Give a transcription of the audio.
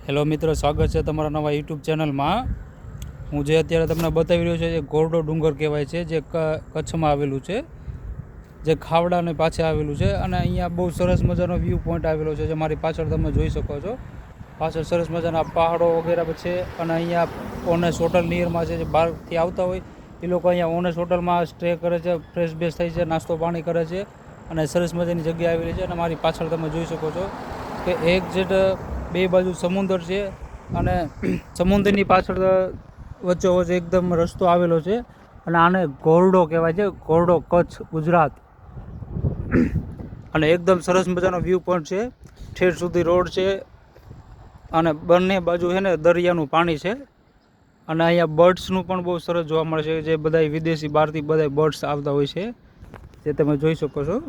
Hello મિત્રો, સ્વાગત છે તમારા નવા યુટ્યુબ ચેનલમાં. હું જે અત્યારે તમને બતાવી રહ્યો છું એ ઘોરડો ડુંગર કહેવાય છે, જે કચ્છમાં આવેલું છે, જે ખાવડાને પાછે આવેલું છે. અને અહીંયા બહુ સરસ મજાનો વ્યૂ પોઈન્ટ આવેલો છે, જે મારી પાછળ તમે જોઈ શકો છો. પાછળ સરસ મજાના પહાડો વગેરે છે. અને અહીંયા ઓનેસ હોટલ નિયરમાં છે, જે બહારથી આવતા હોય એ લોકો અહીંયા ઓનેસ હોટલમાં સ્ટે કરે છે, ફ્રેશ બેસ થાય છે, નાસ્તો પાણી કરે છે. અને સરસ મજાની જગ્યા આવેલી છે. અને મારી પાછળ તમે જોઈ શકો છો કે એક્ઝેક્ટ બે બાજુ સમુદ્ર છે. અને સમુદ્રની પાછળ વચ્ચોવચ્ચ એકદમ રસ્તો આવેલો છે. અને આને ઘોરડો કહેવાય છે, ઘોરડો, કચ્છ, ગુજરાત. અને એકદમ સરસ મજાનો વ્યૂ પોઈન્ટ છે, ઠેર સુધી રોડ છે. અને બંને બાજુ છે ને દરિયાનું પાણી છે. અને અહીંયા બર્ડ્સનું પણ બહુ સરસ જોવા મળે છે, જે બધા વિદેશી બહારથી બધા બર્ડ્સ આવતા હોય છે, જે તમે જોઈ શકો છો.